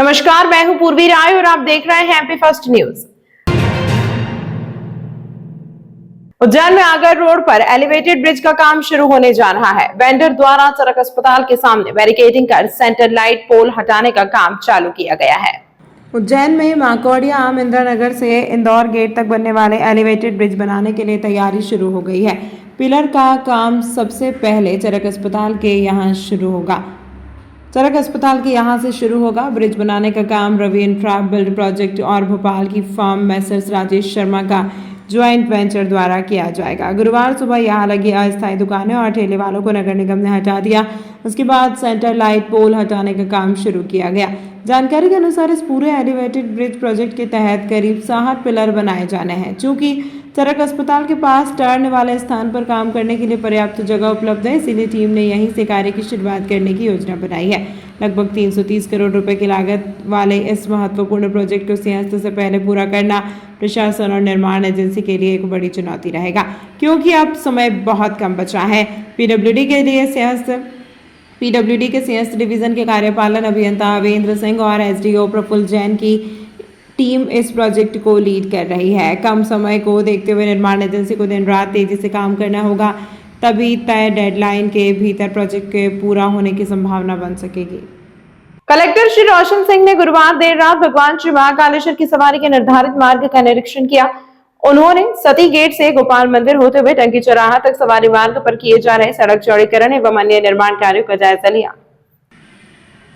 नमस्कार, मैं हूं पूर्वी राय और आप देख रहे हैं एमपी फर्स्ट न्यूज। उज्जैन में आगर रोड पर एलिवेटेड ब्रिज का काम शुरू होने जा रहा है। वेंडर द्वारा सड़क अस्पताल के सामने बैरिकेडिंग कर सेंटर लाइट पोल हटाने का काम चालू किया गया है। उज्जैन में माकोड़िया आम इंदिरा नगर से इंदौर गेट तक बनने वाले एलिवेटेड ब्रिज बनाने के लिए तैयारी शुरू हो गई है। पिलर का काम सबसे पहले चरक अस्पताल के यहाँ शुरू होगा। चरक अस्पताल के यहाँ से शुरू होगा। ब्रिज बनाने का काम रवि इंफ्रा बिल्ड प्रोजेक्ट और भोपाल की फर्म मैसर्स राजेश शर्मा का ज्वाइंट वेंचर द्वारा किया जाएगा। गुरुवार सुबह यहाँ लगी अस्थायी दुकानें और ठेले वालों को नगर निगम ने हटा दिया। उसके बाद सेंटर लाइट पोल हटाने का काम शुरू किया गया। जानकारी के अनुसार इस पूरे एलिवेटेड ब्रिज प्रोजेक्ट के तहत करीब 60 पिलर बनाए जाने हैं। चूंकि चरक अस्पताल के पास टर्न वाले स्थान पर काम करने के लिए पर्याप्त जगह उपलब्ध है, इसीलिए टीम ने यहीं से कार्य की शुरुआत करने की योजना बनाई है। लगभग 330 करोड़ रुपए की लागत वाले इस महत्वपूर्ण प्रोजेक्ट को सिंहस्थ से पहले पूरा करना प्रशासन और निर्माण एजेंसी के लिए एक बड़ी चुनौती रहेगा, क्योंकि अब समय बहुत कम बचा है। पीडब्ल्यूडी के सिंहस्थ डिवीजन के कार्यपालन अभियंता अवेंद्र सिंह और एसडीओ प्रफुल्ल जैन की टीम इस प्रोजेक्ट को लीड कर रही है। कम समय को देखते हुए निर्माण एजेंसी को दिन रात तेजी से काम करना होगा, तभी तय डेडलाइन के भीतर प्रोजेक्ट के पूरा होने की संभावना बन सकेगी। कलेक्टर श्री रोशन सिंह ने गुरुवार देर रात भगवान श्री महाकालेश्वर की सवारी के निर्धारित मार्ग का निरीक्षण किया। उन्होंने सती गेट से गोपाल मंदिर होते हुए टंकी चौराहा तक सवारी मार्ग पर किए जा रहे सड़क चौड़ीकरण एवं अन्य निर्माण कार्यों का जायजा लिया।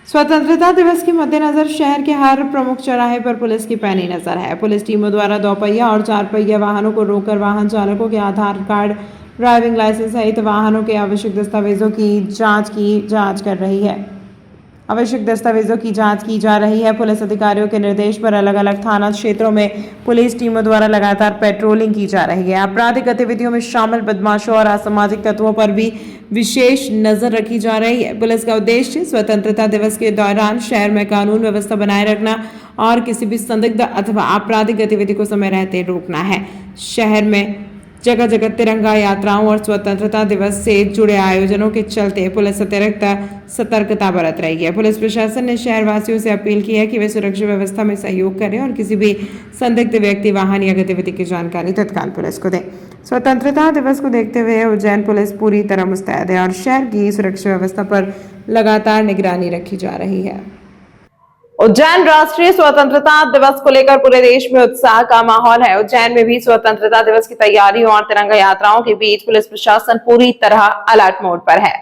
स्वतंत्रता दिवस के मद्देनजर शहर के हर प्रमुख चौराहे पर पुलिस की पैनी नजर है। पुलिस टीमों द्वारा 2 पहिया और 4 पहिया वाहनों को रोककर वाहन चालकों के आधार कार्ड, ड्राइविंग लाइसेंस सहित वाहनों के आवश्यक दस्तावेजों की जांच की जा रही है। पुलिस अधिकारियों के निर्देश पर अलग अलग थाना क्षेत्रों में पुलिस टीमों द्वारा लगातार पेट्रोलिंग की जा रही है। आपराधिक गतिविधियों में शामिल बदमाशों और असामाजिक तत्वों पर भी विशेष नजर रखी जा रही है। पुलिस का उद्देश्य स्वतंत्रता दिवस के दौरान शहर में कानून व्यवस्था बनाए रखना और किसी भी संदिग्ध अथवा आपराधिक गतिविधि को समय रहते रोकना है। शहर में जगह जगह तिरंगा यात्राओं और स्वतंत्रता दिवस से जुड़े आयोजनों के चलते पुलिस अतिरिक्त सतर्कता बरत रही है। पुलिस प्रशासन ने शहरवासियों से अपील की है कि वे सुरक्षा व्यवस्था में सहयोग करें और किसी भी संदिग्ध व्यक्ति, वाहन या गतिविधि की जानकारी तत्काल पुलिस को दें। स्वतंत्रता दिवस को देखते हुए उज्जैन पुलिस पूरी तरह मुस्तैद है और शहर की सुरक्षा व्यवस्था पर लगातार निगरानी रखी जा रही है। उज्जैन राष्ट्रीय स्वतंत्रता दिवस को लेकर पूरे देश में उत्साह का माहौल है। उज्जैन में भी स्वतंत्रता दिवस की तैयारियों और तिरंगा यात्राओं के बीच पुलिस प्रशासन पूरी तरह अलर्ट मोड पर है।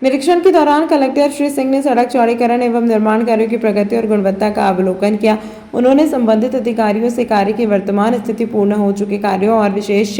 निरीक्षण के दौरान कलेक्टर श्री सिंह ने सड़क चौड़ीकरण एवं निर्माण कार्यों की प्रगति और गुणवत्ता का अवलोकन किया। उन्होंने संबंधित अधिकारियों से कार्य की वर्तमान स्थिति, पूर्ण हो चुके कार्यों और विशेष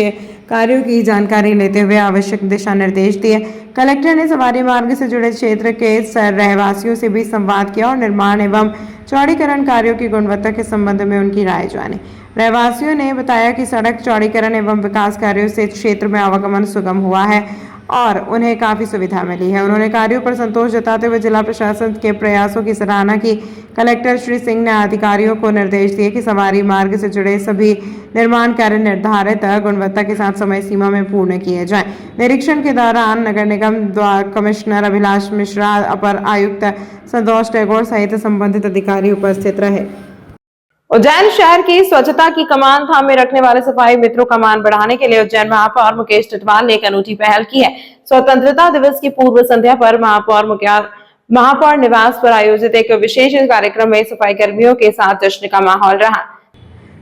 कार्यों की जानकारी लेते हुए आवश्यक दिशा निर्देश दिए। कलेक्टर ने सवारी मार्ग से जुड़े क्षेत्र के रहवासियों से भी संवाद किया और निर्माण एवं चौड़ीकरण कार्यों की गुणवत्ता के संबंध में उनकी राय जानी। रहवासियों ने बताया कि सड़क चौड़ीकरण एवं विकास कार्यों से क्षेत्र में आवागमन सुगम हुआ है और उन्हें काफी सुविधा मिली है। उन्होंने कार्यों पर संतोष जताते हुए जिला प्रशासन के प्रयासों की सराहना की। कलेक्टर श्री सिंह ने अधिकारियों को निर्देश दिए कि सवारी मार्ग से जुड़े सभी निर्माण कार्य निर्धारित गुणवत्ता के साथ समय सीमा में पूर्ण किए जाएं। निरीक्षण के दौरान नगर निगम कमिश्नर अभिलाष मिश्रा, अपर आयुक्त संतोष टैगोर सहित संबंधित अधिकारी उपस्थित रहे। उज्जैन शहर की स्वच्छता की कमान थामे रखने वाले सफाई मित्रों का मान बढ़ाने के लिए उज्जैन महापौर मुकेश टिटवाल ने एक अनूठी पहल की है। स्वतंत्रता दिवस की पूर्व संध्या पर महापौर निवास पर आयोजित एक विशेष कार्यक्रम में सफाई कर्मियों के साथ जश्न का माहौल रहा।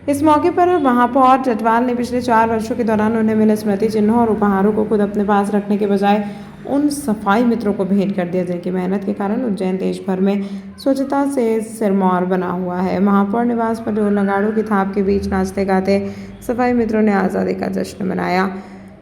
इस मौके पर महापौर टिटवाल ने पिछले 4 वर्षों के दौरान उन्हें मिले स्मृति चिन्हों और उपहारों को खुद अपने पास रखने के बजाय उन सफाई मित्रों को भेंट कर दिया जिनकी मेहनत के कारण उज्जैन देश भर में स्वच्छता से सिरमौर बना हुआ है। महापौर निवास पर ढोल नगाड़ों की थाप के बीच नाचते गाते सफाई मित्रों ने आज़ादी का जश्न मनाया।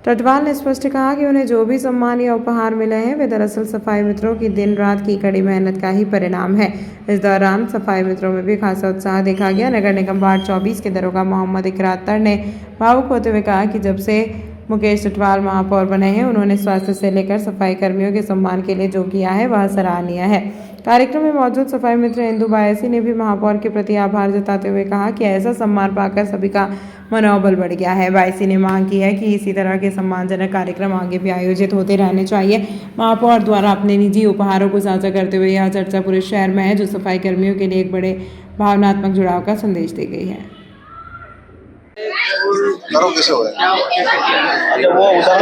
टिटवाल ने स्पष्ट कहा कि उन्हें जो भी सम्मान या उपहार मिले हैं वे दरअसल सफाई मित्रों की दिन रात की कड़ी मेहनत का ही परिणाम है। इस दौरान सफाई मित्रों में भी खासा उत्साह देखा गया। नगर निगम वार्ड 24 के दरोगा मोहम्मद इकरार ने भावुक होते हुए कहा कि जब से मुकेश चटवाल महापौर बने हैं। उन्होंने स्वास्थ्य से लेकर सफाई कर्मियों के सम्मान के लिए जो किया है वह सराहनीय है। कार्यक्रम में मौजूद सफाई मित्र इंदु बायसी ने भी महापौर के प्रति आभार जताते हुए कहा कि ऐसा सम्मान पाकर सभी का मनोबल बढ़ गया है। बायसी ने मांग की है कि इसी तरह के सम्मानजनक कार्यक्रम आगे भी आयोजित होते रहने चाहिए। महापौर द्वारा अपने निजी उपहारों को साझा करते हुए यह चर्चा पूरे शहर में है, जो सफाई कर्मियों के लिए एक बड़े भावनात्मक जुड़ाव का संदेश दे गई है।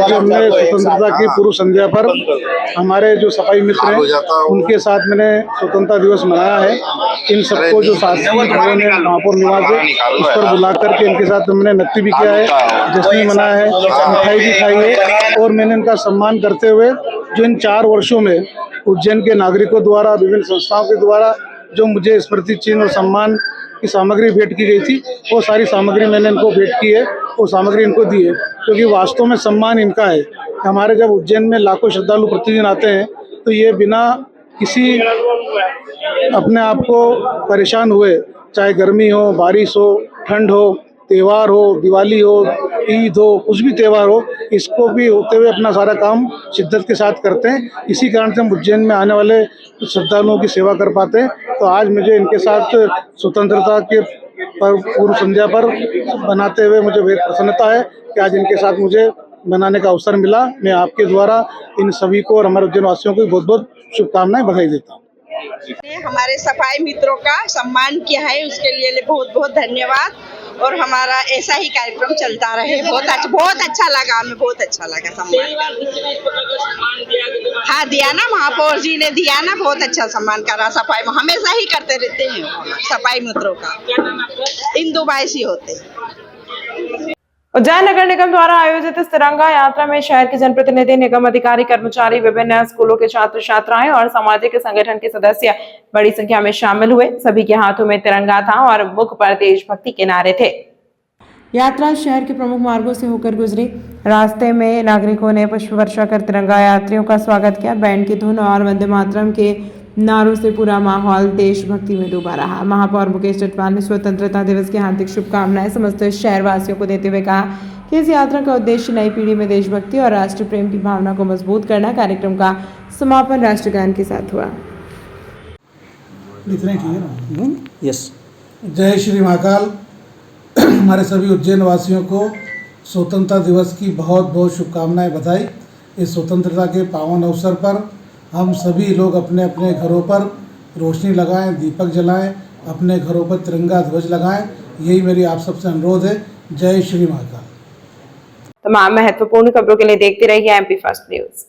हमने स्वतंत्रता की पूर्व संध्या पर हमारे जो सफाई मित्र हैं उनके साथ मैंने स्वतंत्रता दिवस मनाया है। इन सबको जो साथी उन्होंने महापौर निवास है उस पर बुला करके इनके साथ हमने नृत्य भी किया है, जश्न मनाया है, मिठाई भी खाई है और मैंने इनका सम्मान करते हुए जो इन 4 वर्षों में उज्जैन के नागरिकों द्वारा विभिन्न संस्थाओं के द्वारा जो मुझे स्मृति चिन्ह और सम्मान की सामग्री भेंट की गई थी वो सारी सामग्री मैंने इनको भेंट की है, वो सामग्री इनको दी है, क्योंकि वास्तव में सम्मान इनका है। हमारे जब उज्जैन में लाखों श्रद्धालु प्रतिदिन आते हैं तो ये बिना किसी अपने आप को परेशान हुए, चाहे गर्मी हो, बारिश हो, ठंड हो, त्यौहार हो, दिवाली हो, ईद हो, कुछ भी त्यौहार हो, इसको भी होते हुए अपना सारा काम शिद्दत के साथ करते हैं। इसी कारण से हम उज्जैन में आने वाले श्रद्धालुओं की सेवा कर पाते हैं। तो आज मुझे इनके साथ स्वतंत्रता के पूर्व संध्या पर बनाते हुए मुझे बेहद प्रसन्नता है कि आज इनके साथ मुझे बनाने का अवसर मिला। मैं आपके द्वारा इन सभी को और हमारे उज्जैन वासियों को बहुत बहुत शुभकामनाएं, बधाई देता हूँ। हमारे सफाई मित्रों का सम्मान किया है, उसके लिए बहुत बहुत धन्यवाद और हमारा ऐसा ही कार्यक्रम चलता रहे। बहुत अच्छा लगा, हमें बहुत अच्छा लगा सम्मान। हाँ दिया ना, महापौर जी ने दिया ना, बहुत अच्छा सम्मान करा। सफाई में हमेशा ही करते रहते हैं सफाई मित्रों का। इंदु बायसी होते। उज्जैन नगर निगम द्वारा आयोजित इस तिरंगा यात्रा में शहर के जनप्रतिनिधि, निगम अधिकारी, कर्मचारी, विभिन्न स्कूलों के छात्र छात्राएं और सामाजिक संगठन के सदस्य बड़ी संख्या में शामिल हुए। सभी के हाथों में तिरंगा था और मुख पर देशभक्ति के नारे थे। यात्रा शहर के प्रमुख मार्गों से होकर गुजरी। रास्ते में नागरिकों ने पुष्प वर्षा कर तिरंगा यात्रियों का स्वागत किया। बैंड की धुन और वंदे मातरम के नारों से पूरा माहौल देशभक्ति में डूबा रहा। महापौर मुकेश चटवाल ने स्वतंत्रता दिवस की हार्दिक शुभकामनाएं समस्त शहरवासियों को देते हुए कहा कि इस यात्रा का उद्देश्य नई पीढ़ी में देशभक्ति और राष्ट्र प्रेम की भावना को मजबूत करना। कार्यक्रम का समापन राष्ट्रगान के साथ हुआ। इतना ही ठीक है ना? यस। जय श्री महाकाल। हमारे सभी उज्जैन वासियों को स्वतंत्रता दिवस की बहुत बहुत शुभकामनाएं, बधाई। इस स्वतंत्रता के पावन अवसर पर हम सभी लोग अपने अपने घरों पर रोशनी लगाएं, दीपक जलाएं, अपने घरों पर तिरंगा ध्वज लगाएं। यही मेरी आप सबसे अनुरोध है। जय श्री महाकाल। तमाम महत्वपूर्ण खबरों के लिए देखते रहिए MP फर्स्ट न्यूज।